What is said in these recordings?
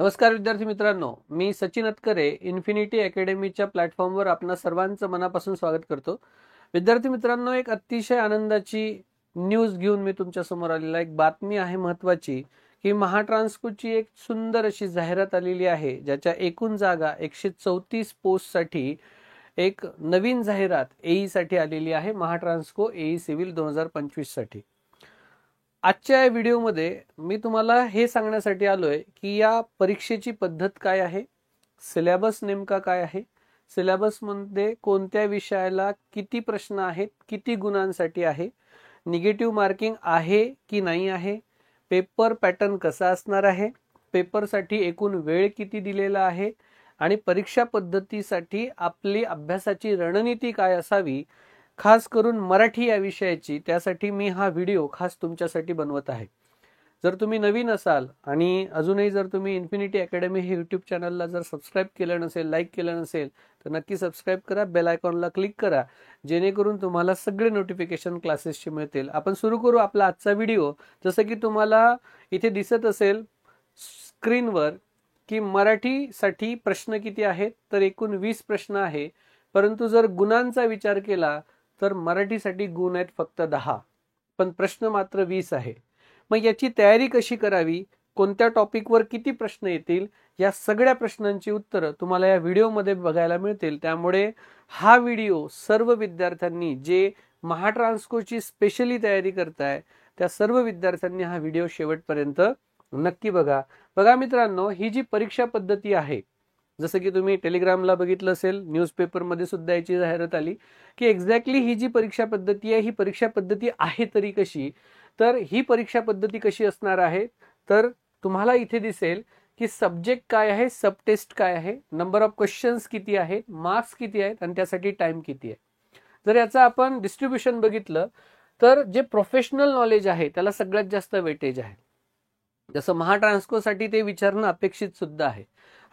नमस्कार विद्यार्थी मित्रांनो, मी सचिन अतकरे इन्फिनिटी अकॅडमीच्या प्लॅटफॉर्मवर आपणा सर्वांचं मनापासून स्वागत करतो। विद्यार्थी मित्रांनो, एक अतिशय आनंदाची न्यूज घेऊन मी तुमच्या समोर आलेला एक बातमी आहे महत्त्वाची की महाट्रान्सकोची एक सुंदर अशी जाहिरात आलेली आहे, ज्याच्या एकूण जागा 134 पोस्टसाठी एक नवीन जाहिरात एई साठी आलेली आहे। महाट्रान्सको एई सिव्हिल 2025 साठी आजच्या या व्हिडिओमध्ये मी तुम्हाला हे सांगण्यासाठी आलोय की या परीक्षेची पद्धत काय आहे, सिलेबस नेमका काय आहे, सिलेबस मध्ये कोणत्या विषयाला किती प्रश्न आहेत, किती गुणांसाठी आहे, निगेटिव्ह मार्किंग आहे की नाही आहे, पेपर पॅटर्न कसा असणार आहे, पेपरसाठी एकूण वेळ किती दिलेला आहे आणि परीक्षा पद्धतीसाठी आपली अभ्यासाची रणनीती काय असावी, खास करून मराठी या विषयाची। त्यासाठी मी हा व्हिडिओ खास तुमच्यासाठी बनवत आहे। जर तुम्ही नवीन असाल आणि अजूनही जर तुम्ही इन्फिनिटी अकॅडमी हे यूट्यूब चॅनलला जर सबस्क्राइब केलं नसेल, लाईक केलं नसेल तर नक्की सबस्क्राइब करा, बेल आयकॉनला क्लिक करा, जेणेकरून तुम्हाला सगळे नोटिफिकेशन क्लासेसचे मिळतील। आपण सुरू करू आपला आजचा व्हिडिओ। जसं की तुम्हाला इथे दिसत असेल स्क्रीनवर की मराठीसाठी प्रश्न किती आहेत, तर एकूण 20 प्रश्न आहे, परंतु जर गुणांचा विचार केला तर मराठीसाठी गुण आहेत फक्त 10, पण प्रश्न मात्र 20 आहे। मग याची तयारी कशी करावी, कोणत्या टॉपिकवर किती प्रश्न येतील, या सगळ्या प्रश्नांची उत्तरं तुम्हाला या व्हिडिओमध्ये बघायला मिळतील। त्यामुळे हा व्हिडिओ सर्व विद्यार्थ्यांनी जे महाट्रान्सकोची स्पेशली तयारी करताय त्या सर्व विद्यार्थ्यांनी हा व्हिडिओ शेवटपर्यंत नक्की बघा। बघा मित्रांनो, ही जी परीक्षा पद्धती आहे, जसं की तुम्ही टेलिग्रामला बघितलं असेल, न्यूजपेपरमध्ये सुद्धा याची जाहिरात आली की एक्झॅक्टली ही जी परीक्षा पद्धती आहे ही परीक्षा पद्धती आहे तरी कशी। तर ही परीक्षा पद्धती कशी असणार आहे, तर तुम्हाला इथे दिसेल की सब्जेक्ट काय आहे, सब टेस्ट काय आहे, नंबर ऑफ क्वेश्चन्स किती आहेत, मार्क्स किती आहेत आणि त्यासाठी टाइम किती आहे। जर याचं आपण डिस्ट्रीब्युशन बघितलं तर जे प्रोफेशनल नॉलेज आहे त्याला सगळ्यात जास्त वेटेज आहे। जसं महाट्रान्सकोसाठी ते विचारणं अपेक्षित सुद्धा आहे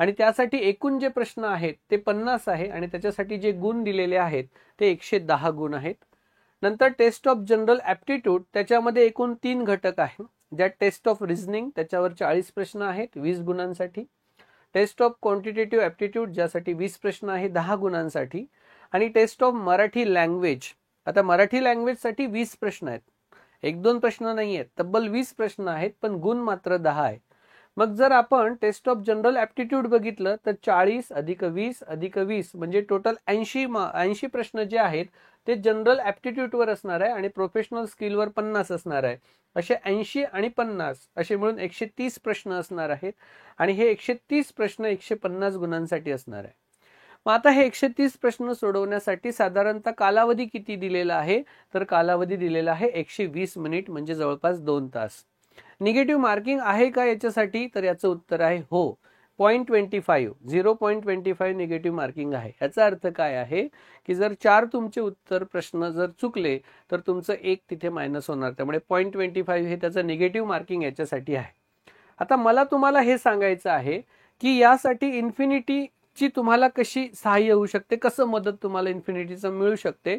आणि त्यासाठी एकूण जे प्रश्न आहेत ते 50 आहे आणि त्याच्यासाठी जे गुण दिलेले आहेत ते 110 गुण आहेत। नंतर टेस्ट ऑफ जनरल ॲप्टिट्यूड, त्याच्यामध्ये एकूण 3 घटक आहेत, ज्यात टेस्ट ऑफ रिझनिंग त्याच्यावर 40 प्रश्न आहेत 20 गुणांसाठी, टेस्ट ऑफ क्वांटिटेटिव्ह ॲप्टिट्यूड ज्यासाठी 20 प्रश्न आहे 10 गुणांसाठी, आणि टेस्ट ऑफ मराठी लँग्वेज। आता मराठी लँग्वेजसाठी 20 प्रश्न आहेत, एक दोन प्रश्न नाही आहेत, तब्बल 20 प्रश्न आहेत, पण गुण मात्र 10 आहे। मग जर आपण टेस्ट ऑफ जनरल ॲप्टिट्यूड बघितलं तर 40 अधिक 20 अधिक 20 म्हणजे टोटल 80 प्रश्न जे आहेत ते जनरल ॲप्टिट्यूडवर असणार आहे आणि प्रोफेशनल स्किलवर 50 असणार आहे। असे 80 आणि 50 असे मिळून 130 प्रश्न असणार आहेत आणि हे 130 प्रश्न 150 गुणांसाठी असणार आहे। मग आता हे 130 प्रश्न सोडवण्यासाठी साधारणतः कालावधी किती दिलेला आहे, तर कालावधी दिलेला आहे 120 मिनिट म्हणजे जवळपास 2 तास। निगेटिव्ह मार्किंग आहे का याच्यासाठी, तर याचं उत्तर आहे हो, 0.25 निगेटिव्ह मार्किंग आहे। याचा अर्थ काय आहे की जर 4 तुमचे उत्तर प्रश्न जर चुकले तर तुमचं 1 तिथे मायनस होणार, त्यामुळे 0.25 हे त्याचं निगेटिव्ह मार्किंग याच्यासाठी आहे। आता मला तुम्हाला हे सांगायचं आहे की यासाठी इन्फिनिटी ची तुम्हाला कशी सहाय्य होऊ शकते, कसं मदत तुम्हाला इन्फिनिटीचं मिळू शकते,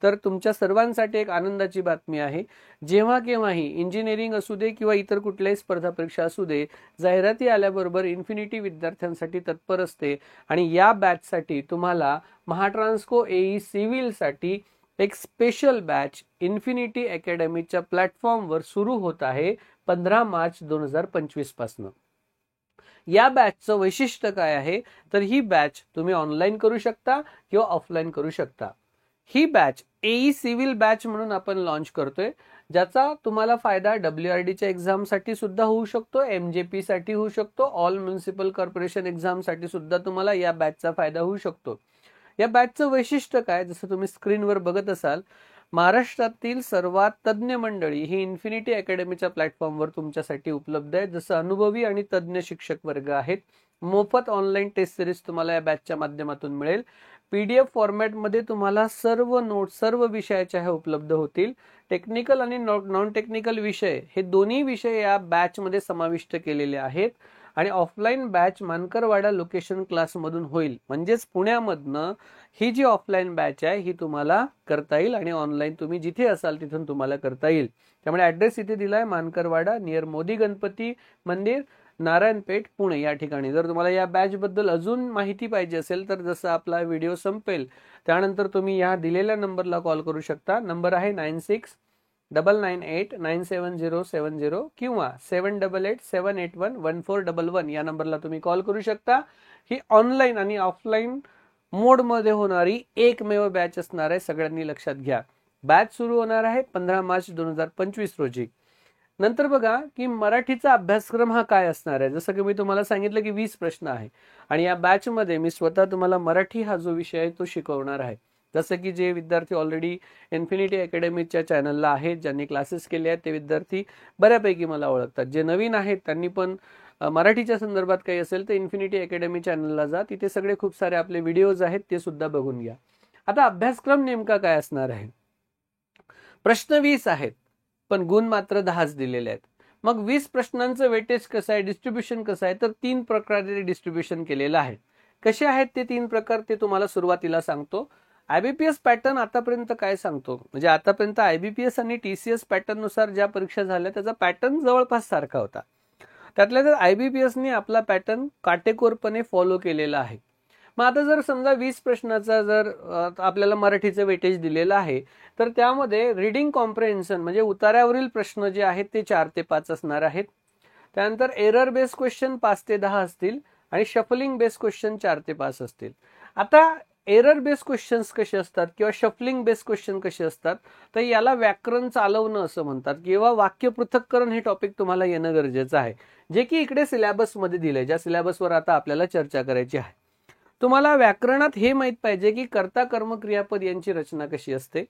तर तुमच्या सर्वांसाठी एक आनंदाची बातमी आहे। जेव्हा केव्हाही इंजिनिअरिंग असू दे किंवा इतर कुठल्याही स्पर्धा परीक्षा असू दे, जाहिराती आल्याबरोबर इन्फिनिटी विद्यार्थ्यांसाठी तत्पर असते आणि या बॅचसाठी तुम्हाला महाट्रान्सको एई सिव्हिलसाठी एक स्पेशल बॅच इन्फिनिटी अकॅडमीच्या प्लॅटफॉर्मवर सुरू होत आहे 15 मार्च 2025 पासून। या बॅचचं वैशिष्ट्य काय आहे, तर ही बॅच तुम्ही ऑनलाईन करू शकता किंवा ऑफलाईन करू शकता। ही बॅच एई सिव्हिल बॅच म्हणून आपण लॉन्च करतोय, ज्याचा तुम्हाला फायदा WRDच्या एक्झाम साठी सुद्धा होऊ शकतो, MJP साठी होऊ शकतो, ऑल म्युनिसिपल कॉर्पोरेशन एक्झाम साठी सुद्धा तुम्हाला या बॅचचा फायदा होऊ शकतो। या बॅचचं वैशिष्ट्य काय, जसं तुम्ही स्क्रीनवर बघत असाल, महाराष्ट्रातील सर्वात तज्ञ मंडळी ही इन्फिनिटी अकॅडमीच्या प्लॅटफॉर्मवर तुमच्यासाठी उपलब्ध आहे। जसं अनुभवी आणि तज्ञ शिक्षक वर्ग आहेत, मोफत ऑनलाईन टेस्ट सिरीज तुम्हाला या बॅचच्या माध्यमातून मिळेल, PDF फॉर्मॅटमध्ये तुम्हाला सर्व नोट्स सर्व विषयाच्या ह्या उपलब्ध होतील। टेक्निकल आणि नॉन टेक्निकल विषय हे दोन्ही विषय या बॅचमध्ये समाविष्ट केलेले आहेत आणि ऑफलाईन बॅच मानकरवाडा लोकेशन क्लासमधून होईल, म्हणजेच पुण्यामधनं ही जी ऑफलाईन बॅच आहे ही तुम्हाला करता येईल आणि ऑनलाईन तुम्ही जिथे असाल तिथून तुम्हाला करता येईल। त्यामुळे ॲड्रेस इथे दिलाय, मानकरवाडा नियर मोदी गणपती मंदिर, नारायणपेठ, पुणे या ठिकाणी. जर तुम्हाला या बॅच बद्दल अजून माहिती पाहिजे असेल तर जसं आपला व्हिडिओ संपेल त्यानंतर तुम्ही या दिलेल्या नंबरला कॉल करू शकता. नंबर आहे 9699897070 किंवा 7887811411 या नंबरला तुम्ही कॉल करू शकता. ही ऑनलाईन आणि ऑफलाईन मोडमध्ये होणारी एकमेव बॅच असणार आहे, सगळ्यांनी लक्षात घ्या. बॅच सुरू होणार आहे 15 मार्च 2025 रोजी. नंतर बघा की मराठीचा अभ्यासक्रम हा काय असणार आहे. जसं की मी तुम्हाला सांगितलं की 20 प्रश्न आहे आणि या बॅच मध्ये मी स्वतः तुम्हाला मराठी हा जो विषय आहे तो शिकवणार आहे. जसं की जे विद्यार्थी ऑलरेडी इन्फिनिटी अकॅडमीच्या चॅनलला आहेत, ज्यांनी क्लासेस केले आहेत, ते विद्यार्थी बऱ्यापैकी मला ओळखतात. जे नवीन आहेत त्यांनी पण मराठीच्या संदर्भात काही असेल तर इन्फिनिटी अकॅडमी चॅनलला जा, तिथे सगळे खूप सारे आपले व्हिडिओज आहेत ते सुद्धा बघून घ्या. आता अभ्यासक्रम नेमका काय असणार आहे. प्रश्न 20 आहेत पण गुण मात्र 10च दिलेले आहेत. मग 20 प्रश्नांचं वेटेज कसं आहे, डिस्ट्रीब्युशन कसं आहे, तर 3 प्रकारे डिस्ट्रीब्युशन केलेलं आहे. कसे आहेत ते 3 प्रकार ते तुम्हाला सुरुवातीला सांगतो. आयबीपीएस पॅटर्न आतापर्यंत काय सांगतो, म्हणजे आतापर्यंत आयबीपीएस आणि टीसीएस पॅटर्न नुसार ज्या परीक्षा झाल्या त्याचा पॅटर्न जवळपास सारखा होता. त्यातल्या तर आयबीपीएसने आपला पॅटर्न काटेकोरपणे फॉलो केलेला आहे. मग आता जर समजा 20 प्रश्नाचा जर आपल्याला मराठीचं वेटेज दिलेलं आहे तर त्यामध्ये रीडिंग कॉम्प्रिहेन्शन म्हणजे उतार्यावरील प्रश्न जे आहेत ते 4 ते 5 असणार आहेत. त्यानंतर एरर बेस्ड क्वेश्चन 5 ते 10 असतील आणि शफलिंग बेस्ड क्वेश्चन 4 ते 5 असतील. आता एरर बेस्ड क्वेश्चन्स कसे असतात किंवा शफलिंग बेस्ड क्वेश्चन कसे असतात तर याला व्याकरण चालवणं असं म्हणतात किंवा वाक्य पृथक्करण हे टॉपिक तुम्हाला येणं गरजेचं आहे, जे की इकडे सिलेबसमध्ये दिलंय, ज्या सिलेबसवर आता आपल्याला चर्चा करायची आहे. तुम्हाला व्याकरणात हे माहित पाहिजे की कर्ता कर्म क्रियापद यांची रचना कशी असते.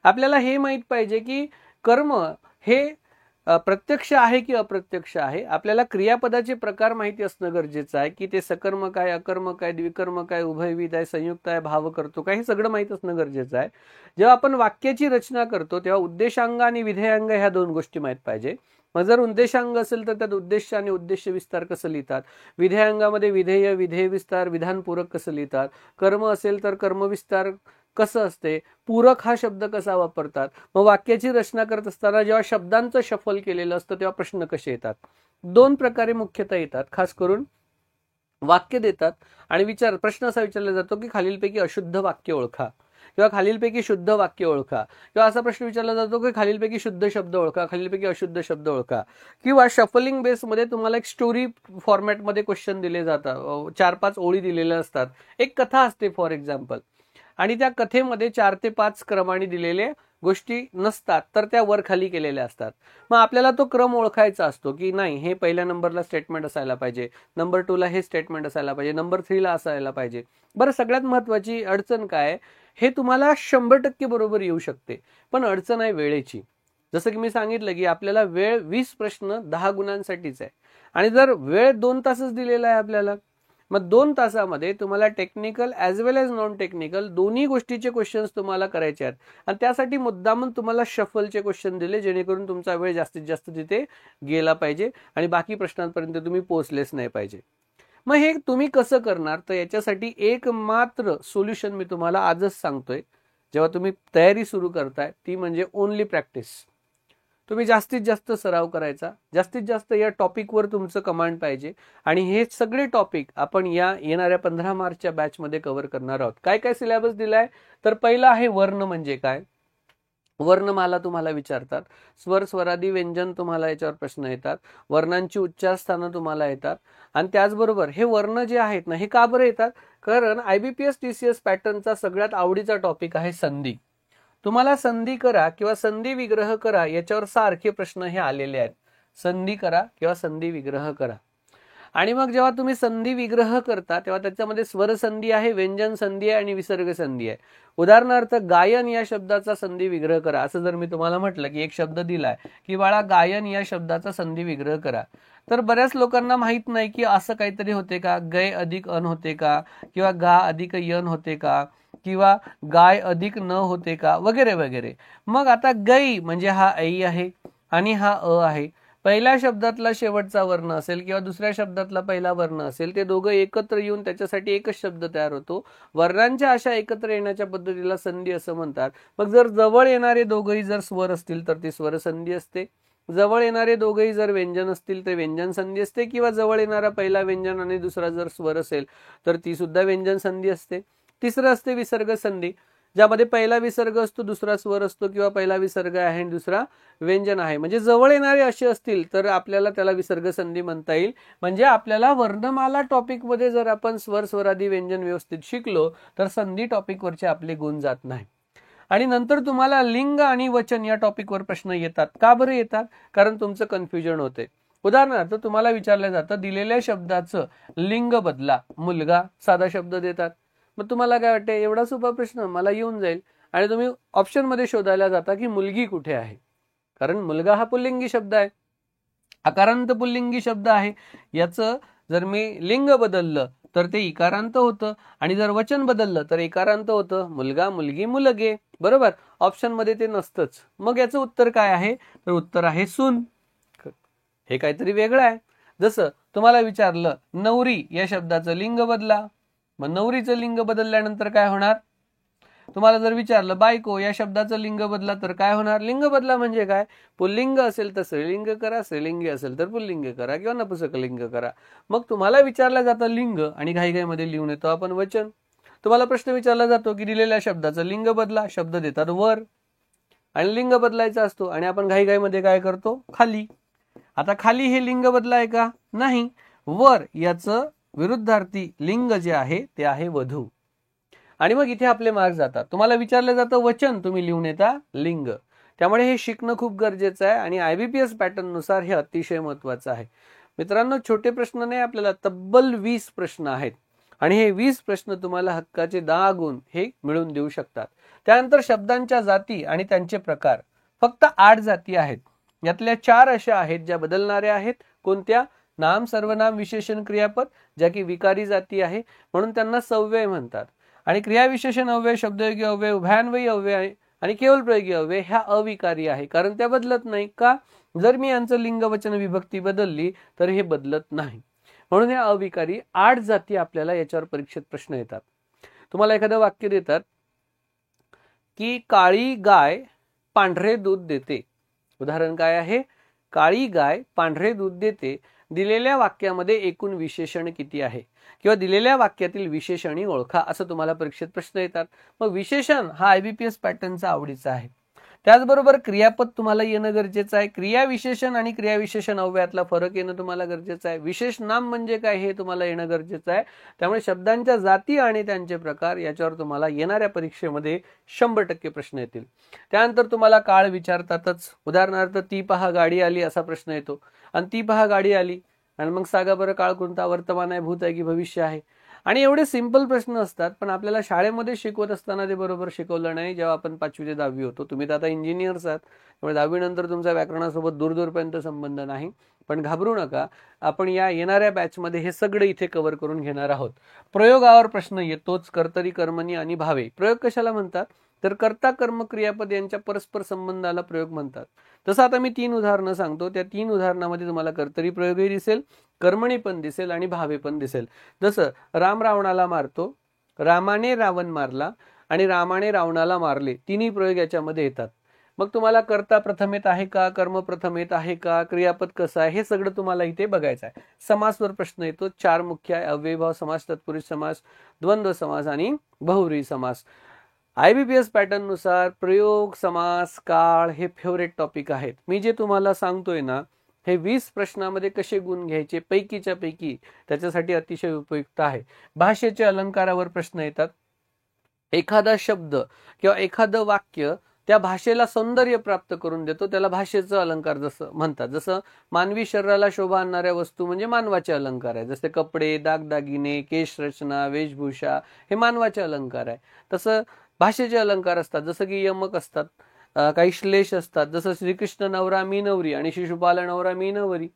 आपल्याला हे माहित पाहिजे की कर्म हे प्रत्यक्ष आहे की अप्रत्यक्ष आहे. आपल्याला क्रियापदाचे प्रकार माहिती असणं गरजेचं आहे की ते सकर्म काय, अकर्म काय, द्विकर्म काय, उभयविध आहे, संयुक्त आहे, भाव करतो काय, हे सगळं माहित असणं गरजेचं आहे. जेव्हा आपण वाक्याची रचना करतो तेव्हा उद्देशांग आणि विधेयांग ह्या 2 गोष्टी माहित पाहिजे. मग जर उद्देशांग असेल तर त्यात उद्देश आणि उद्देश विस्तार कसं लिहितात, विधेयांगामध्ये विधेय, विधेय विस्तार, विधानपूरक कसं लिहितात, कर्म असेल तर कर्म विस्तार कसं असते, पूरक हा शब्द कसा वापरतात. मग वाक्याची रचना करत असताना जेव्हा शब्दांचं शफल केलेलं असतं तेव्हा प्रश्न कसे येतात. 2 प्रकारे मुख्यतः येतात. खास करून वाक्य देतात आणि प्रश्न असा विचारला जातो की खालीलपैकी अशुद्ध वाक्य ओळखा किंवा खालीलपैकी शुद्ध वाक्य ओळखा किंवा असा प्रश्न विचारला जातो की खालीलपैकी शुद्ध शब्द ओळखा, खालीलपैकी अशुद्ध शब्द ओळखा. किंवा शफलिंग बेसमध्ये तुम्हाला एक स्टोरी फॉर्मॅटमध्ये क्वेश्चन दिले जातात, 4-5 ओळी दिलेल्या असतात. एक कथा असते फॉर एक्झाम्पल आणि त्या कथेमध्ये 4 ते 5 क्रमाने दिलेले गोष्टी नसतात तर त्या वर खाली केलेल्या असतात. मग आपल्याला तो क्रम ओळखायचा असतो की नाही, हे पहिल्या नंबरला स्टेटमेंट असायला पाहिजे, नंबर 2 ला हे स्टेटमेंट असायला पाहिजे, नंबर 3 ला असायला पाहिजे. बरं, सगळ्यात महत्वाची अडचण काय, हे तुम्हाला 100% बरोबर येऊ शकते पण अडचण आहे वेळेची. जसं की मी सांगितलं की आपल्याला वेळ 20 प्रश्न 10 गुणांसाठीच आहे आणि जर वेळ 2 तासच दिलेला आहे आपल्याला, मग 2 तासामध्ये तुम्हाला टेक्निकल ॲज वेल एज नॉन टेक्निकल दोन्ही गोष्टीचे क्वेश्चन्स तुम्हाला करायचे आहेत आणि त्यासाठी मुद्दामून तुम्हाला शफलचे क्वेश्चन दिले जेणेकरून तुमचा वेळ जास्तीत जास्त तिथे गेला पाहिजे आणि बाकी प्रश्नांपर्यंत तुम्ही पोहोचलेच नाही पाहिजे. मग हे तुम्ही कसं करणार, तर याच्यासाठी एक मात्र सोल्युशन मी तुम्हाला आजच सांगतोय. जेव्हा तुम्ही तयारी सुरू करताय ती म्हणजे ओनली प्रॅक्टिस. तुम्ही जास्तीत जास्त सराव करायचा, जास्तीत जास्त या टॉपिकवर तुमचं कमांड पाहिजे आणि हे सगळे टॉपिक आपण या येणाऱ्या 15 मार्चच्या बॅचमध्ये कव्हर करणार आहोत. काय काय सिलेबस दिलाय, तर पहिला आहे वर्ण म्हणजे काय. वर्णमाला तुम्हाला विचारतात, स्वर स्वरादी व्यंजन तुम्हाला याच्यावर प्रश्न येतात, वर्णांची उच्चारस्थानं तुम्हाला येतात आणि त्याचबरोबर हे वर्ण जे आहेत ना हे का बरं येतात, कारण आयबीपीएस टीसीएस पॅटर्नचा सगळ्यात आवडीचा टॉपिक आहे संधी. तुम्हाला संधी करा किंवा संधी विग्रह करा याच्यावर सारखे प्रश्न हे आलेले आहेत. संधी करा किंवा संधी विग्रह करा आणि मग जेव्हा तुम्ही संधी विग्रह करता तेव्हा त्याच्यामध्ये स्वर संधी आहे, व्यंजन संधी आहे आणि विसर्ग संधी आहे. उदाहरणार्थ गायन या शब्दाचा संधी विग्रह करा असं जर मी तुम्हाला म्हटलं की एक शब्द दिलाय की बाळा गायन या शब्दाचा संधी विग्रह करा, तर बऱ्याच लोकांना माहित नाही की असं काहीतरी होते का, गय अधिक अन होते का किंवा गा अधिक यन होते का किंवा गाय अधिक न होते का वगैरे वगैरे. मग आता गई म्हणजे हा ऐ आहे आणि हा अ आहे. पहिल्या शब्दातला शेवटचा वर्ण असेल किंवा दुसऱ्या शब्दातला पहिला वर्ण असेल, ते दोघं एकत्र येऊन त्याच्यासाठी एकच शब्द तयार होतो. वर्णांच्या अशा एकत्र येण्याच्या पद्धतीला संधी असं म्हणतात. मग जर जवळ येणारे दोघंही जर स्वर असतील तर ती स्वर संधी असते. जवळ येणारे दोघेही जर व्यंजन असतील तर व्यंजन संधी असते, किंवा जवळ येणारा पहिला व्यंजन आणि दुसरा जर स्वर असेल तर ती सुद्धा व्यंजन संधी असते. तिसरं असते विसर्ग संधी, ज्यामध्ये पहिला विसर्ग असतो, दुसरा स्वर असतो, किंवा पहिला विसर्ग आहे आणि दुसरा व्यंजन आहे. म्हणजे जवळ येणारे असे असतील तर आपल्याला त्याला विसर्ग संधी म्हणता येईल. म्हणजे आपल्याला वर्णमाला टॉपिक मध्ये जर आपण स्वर स्वरादी व्यंजन व्यवस्थित शिकलो तर संधी टॉपिक वरचे आपले गुण जात नाही. आणि नंतर तुम्हाला लिंग आणि वचन या टॉपिकवर प्रश्न येतात. का बरं येतात? कारण तुमचं कन्फ्युजन होते. उदाहरणार्थ तुम्हाला विचारलं जातं दिलेल्या शब्दाचं लिंग बदला. मुलगा साधा शब्द देतात. मग तुम्हाला काय वाटते, एवढा सोपा प्रश्न मला येऊन जाईल, आणि तुम्ही ऑप्शन मध्ये शोधायला जाता की मुलगी कुठे आहे. कारण मुलगा हा पुल्लिंगी शब्द आहे, अकारांत पुल्लिंगी शब्द आहे. याचं जर मी लिंग बदललं तर ते इकारांत होतं, आणि जर वचन बदललं तर इकारांत होतं. मुलगा, मुलगी, मुलगे. बरोबर, ऑप्शन मध्ये ते नसतंच. मग याचं उत्तर काय आहे? तर उत्तर आहे सून. हे काहीतरी वेगळं आहे. जसं तुम्हाला विचारलं नवरी या शब्दाचं लिंग बदला, मग नवरीचं लिंग बदलल्यानंतर काय होणार? तुम्हाला जर विचारलं बायको या शब्दाचं लिंग बदला तर काय होणार? लिंग बदला म्हणजे काय? पुल्लिंग असेल तर स्त्रीलिंग करा, स्त्रीलिंगी असेल तर पुल्लिंग करा, किंवा नपुंसकलिंग करा. मग तुम्हाला विचारलं जातं लिंग, आणि घाईघाईमध्ये लिहून येतो आपण वचन. तुम्हाला प्रश्न विचारला जातो की दिलेल्या शब्दाचं लिंग बदला. शब्द देतात वर, आणि लिंग बदलायचा असतो, आणि आपण घाईघाईमध्ये काय करतो? खाली. आता खाली हे लिंग बदला आहे का? नाही. वर याचं विरुद्धार्थी लिंग जे आहे ते आहे वधू. आणि मग इथे आपले मार्क जातात. तुम्हाला विचारलं जातं वचन, तुम्ही लिहून येता लिंग. त्यामुळे हे शिकणं खूप गरजेचं आहे, आणि IBPS पॅटर्न नुसार हे अतिशय महत्वाचं आहे. मित्रांनो, छोटे प्रश्न नाही, आपल्याला तब्बल 20 प्रश्न आहेत, आणि हे 20 प्रश्न तुम्हाला हक्काचे 10 गुण हे मिळून देऊ शकतात. त्यानंतर शब्दांच्या जाती आणि त्यांचे प्रकार. फक्त 8 जाती आहेत. यातल्या 4 अशा आहेत ज्या बदलणाऱ्या आहेत. कोणत्या? नाम, सर्वनाम, विशेषण, क्रियापद, ज्या की विकारी जाती आहे, म्हणून त्यांना सव्यय म्हणतात. आणि क्रियाविशेषण अव्यय, शब्दयोगी अव्यय, उभयान्वयी अव्यय आणि केवळ प्रयोगी अव्यय ह्या अविकारी आहे, कारण त्या बदलत नाही. का? जर मी यांचं लिंग वचन विभक्ती बदलली तर हे बदलत नाही, म्हणून ह्या अविकारी 8 जाती आपल्याला याच्यावर परीक्षेत प्रश्न येतात. तुम्हाला एखादं वाक्य देतात की काळी गाय पांढरे दूध देते. उदाहरण काय आहे? काळी गाय पांढरे दूध देते. दिलेल्या वाक्यामध्ये एकूण विशेषण किती आहे, किंवा दिलेल्या वाक्यातील विशेषणी ओळखा, असं तुम्हाला परीक्षेत प्रश्न येतात. मग विशेषण हा IBPS पॅटर्नचा आवडीचा आहे. त्याचबरोबर क्रियापद तुम्हाला येणं गरजेचं आहे. क्रियाविशेषण आणि क्रियाविशेषण अव्ययातला फरक येणं तुम्हाला गरजेचं आहे. विशेष नाम म्हणजे काय हे तुम्हाला येणं गरजेचं आहे. त्यामुळे शब्दांच्या जाती आणि त्यांचे प्रकार याच्यावर तुम्हाला येणाऱ्या परीक्षेमध्ये 100% प्रश्न येतील. त्यानंतर तुम्हाला काळ विचारतातच. उदाहरणार्थ ती पहा गाडी आली असा प्रश्न येतो, आणि ती पहा गाडी आली, आणि मग सांगा बरं काळ कोणता? वर्तमान आहे, भूत आहे की भविष्य आहे? आणि एवढे सिंपल प्रश्न असतात, पण आपल्याला शाळेमध्ये शिकवत असताना ते बरोबर शिकवलं नाही. जेव्हा आपण 5वी ते 10वी होतो, तुम्ही तर आता इंजिनियर्स आहात, त्यामुळे 10वी नंतर तुमचा व्याकरणासोबत दूरपर्यंत संबंध नाही. पण घाबरू नका, आपण या येणाऱ्या बॅचमध्ये हे सगळं इथे कव्हर करून घेणार आहोत. प्रयोगावर प्रश्न येतोच. कर्तरी, कर्मणी आणि भावे. प्रयोग कशाला म्हणतात? तर कर्ता, कर्म, क्रियापद यांच्या परस्पर संबंधाला प्रयोग म्हणतात. तसं आता मी 3 उदाहरणं सांगतो. त्या 3 उदाहरणामध्ये तुम्हाला कर्तरी प्रयोगही दिसेल, कर्मणी पण दिसेल, आणि भावे पण दिसेल. जसं राम रावणाला मारतो, रामाने रावण मारला, आणि रामाने रावणाला मारले. तिन्ही प्रयोग याच्यामध्ये येतात. मग तुम्हाला कर्ता प्रथम येत आहे का, कर्म प्रथम येत आहे का, क्रियापद कसं आहे, हे सगळं तुम्हाला इथे बघायचं आहे. समासवर प्रश्न येतो. 4 मुख्य आहे: अव्ययीभाव समास, तत्पुरुष समास, द्वंद्व समास आणि बहुव्रीही समास. IBPS पॅटर्न नुसार प्रयोग, समास, काळ हे फेवरेट टॉपिक आहेत. मी जे तुम्हाला सांगतोय ना, हे 20 प्रश्नामध्ये कसे गुण घ्यायचे पैकीच्या पैकी, त्याच्यासाठी अतिशय उपयुक्त आहे. भाषेचे अलंकारावर प्रश्न येतात. एखादा शब्द किंवा एखादं वाक्य त्या भाषेला सौंदर्य प्राप्त करून देतो, त्याला भाषेचं अलंकार जसं म्हणतात. जसं मानवी शरीराला शोभा आणणाऱ्या वस्तू म्हणजे मानवाचे अलंकार आहे. जसे कपडे, दागदागिने, केशरचना, वेशभूषा हे मानवाचे अलंकार आहे. तसं भाषेचे अलंकार असतात, जसं की यमक असतात, काही श्लेष असतात. जसं श्रीकृष्ण नवरा मी नवरी आणि शिशुपाल नवरा मी नवरी,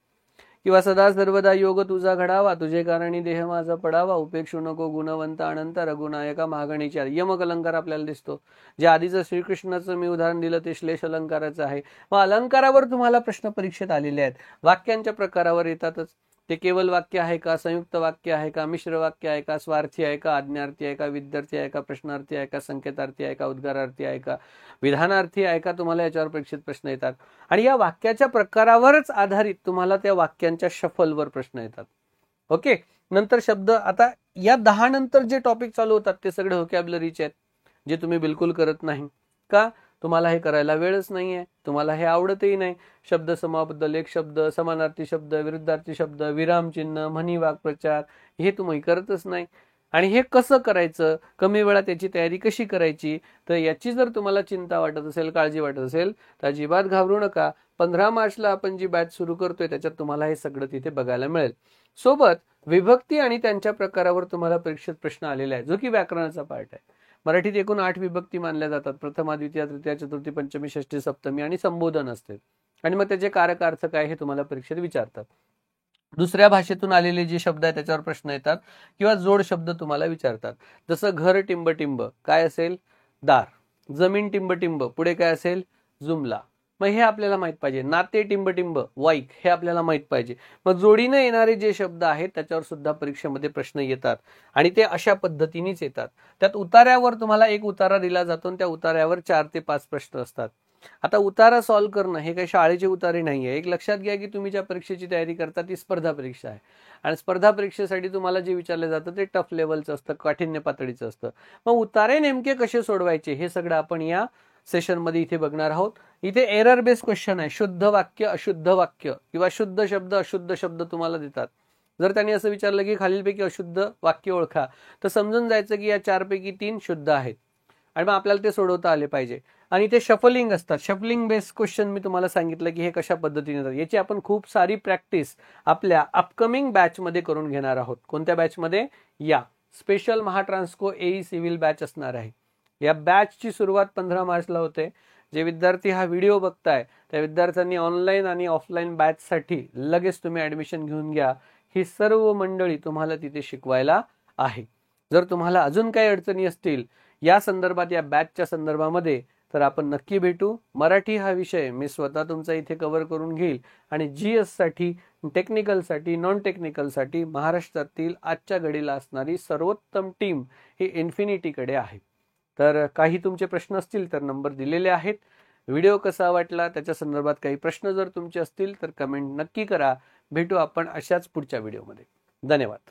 किंवा सदा सर्वदा योग तुझा घडावा, तुझे कारणी देह माझा पडावा, उपेक्षू नको गुणवंत अनंत रघुनायका मागणीच्या. यमक अलंकार आपल्याला दिसतो. जे आधीचं श्रीकृष्णाचं मी उदाहरण दिलं ते श्लेष अलंकाराचं आहे. मग अलंकारावर तुम्हाला प्रश्न परीक्षेत आलेले आहेत. वाक्यांच्या प्रकारावर येतातच. ते केवल वाक्य आहे का, संयुक्त वाक्य आहे का, मिश्र वाक्य आहे का, स्वार्थी आहे का, आज्ञार्थी आहे का, विद्यार्थी आहे का, प्रश्नार्थी आहे का, संकेतार्थी आहे का, उद्गारार्थी आहे का, विधानार्थी आहे का, तुम्हाला याच्यावर परीक्षेत प्रश्न येतात. आणि या वाक्याच्या प्रकारावरच आधारित तुम्हाला त्या वाक्यांच्या शफलवर प्रश्न येतात. ओके. नंतर शब्द, आता या 10 नंतर जे टॉपिक चालू होतात ते सगळे व्होकॅब्युलरीचे आहेत, जे तुम्ही बिलकुल करत नाही. का? तुम्हाला हे करायला वेळच नाहीये, तुम्हाला हे आवडतही नाही. शब्द समाबद्दल एक शब्द, समानार्थी शब्द, विरुद्धार्थी शब्द, विरामचिन्ह, म्हणी, वाक्प्रचार हे तुम्ही करतच नाही. आणि हे कसं करायचं, कमी वेळात याची तयारी कशी करायची, तर याची जर तुम्हाला चिंता वाटत असेल, काळजी वाटत असेल, तर अजिबात घाबरू नका. 15 मार्चला आपण जी बॅच सुरू करतोय त्याच्यात तुम्हाला हे सगळं तिथे बघायला मिळेल. सोबत विभक्ती आणि त्यांच्या प्रकारावर तुम्हाला परीक्षेत प्रश्न आलेला आहे, जो की व्याकरणाचा पार्ट आहे. मराठीत एकूण 8 विभक्ती मानल्या जातात. प्रथमा, द्वितीया, तृतीया, चतुर्थी, पंचमी, षष्ठी, सप्तमी आणि संबोधन असते. आणि मग त्याचे कारक अर्थ काय हे तुम्हाला परीक्षेत विचारतात. दुसऱ्या भाषेतून आलेले जे शब्द आहेत त्याच्यावर प्रश्न येतात, किंवा जोड शब्द तुम्हाला विचारतात. जसं घर टिंब टिंब काय असेल, दार. जमीन टिंब टिंब पुढे काय असेल, जुमला. मग हे आपल्याला माहित पाहिजे. नाते टिंब टिंब वाईक हे आपल्याला माहित पाहिजे. मग जोडीने येणारे जे शब्द आहेत त्याच्यावर सुद्धा परीक्षेमध्ये प्रश्न येतात, आणि ते अशा पद्धतीनेच येतात. त्यात उतार्यावर तुम्हाला एक उतारा दिला जातो आणि त्या उतार्यावर 4 ते 5 प्रश्न असतात. आता उतारा सॉल्व्ह करणं हे काही शाळेचे उतारे नाहीये. एक लक्षात घ्या की तुम्ही ज्या परीक्षेची तयारी करता ती स्पर्धा परीक्षा आहे, आणि स्पर्धा परीक्षेसाठी तुम्हाला जे विचारलं जातं ते टफ लेवलचं असतं, काठिण्य पातळीचं असतं. मग उतारे नेमके कसे सोडवायचे हे सगळं आपण या सेशन मध्ये इथे बघणार आहोत. इथे एरर बेस्ड क्वेश्चन आहे. शुद्ध वाक्य, अशुद्ध वाक्य, किंवा शुद्ध शब्द, अशुद्ध शब्द तुम्हाला देतात. जर त्यांनी असं विचारलं की खालीलपैकी अशुद्ध वाक्य ओळखा, तर समजून जायचं की या 4 पैकी 3 शुद्ध आहेत, आणि मग आपल्याला ते सोडवता आले पाहिजे. आणि ते शफलिंग असतात. शफलिंग बेस्ड क्वेश्चन मी तुम्हाला सांगितलं की हे कशा पद्धतीने येतात. याची आपण खूप सारी प्रॅक्टिस आपल्या अपकमिंग बॅच मध्ये करून घेणार आहोत. कोणत्या बॅच मध्ये? या स्पेशल महाट्रान्सको एई सिव्हिल बॅच असणार आहे. या बॅचची सुरुवात 15 मार्चला होते. जे विद्यार्थी हा व्हिडिओ बघताय त्या विद्यार्थ्यांनी ऑनलाईन आणि ऑफलाईन बॅच साठी लगेच तुम्ही ऍडमिशन घेऊन घ्या. ही सर्व मंडळी तुम्हाला तिथे शिकवायला आहे. जर तुम्हाला अजून काही अडचणी असतील या संदर्भात, या बॅचच्या संदर्भामध्ये, तर आपण नक्की भेटू. मराठी हा विषय मी स्वतः तुमचा इथे कव्हर करून घेईल, आणि GS साठी, टेक्निकल साठी, नॉन टेक्निकल साठी महाराष्ट्रातील आजच्या घडीला असणारी सर्वोत्तम टीम ही इन्फिनिटीकडे आहे. तर काही तुमचे प्रश्न असतील तर नंबर दिलेले आहेत. व्हिडिओ कसा वाटला त्याच्या संदर्भात काही प्रश्न जर तुमचे असतील तर कमेंट नक्की करा. भेटू आपण अशाच पुढच्या व्हिडिओमध्ये. धन्यवाद.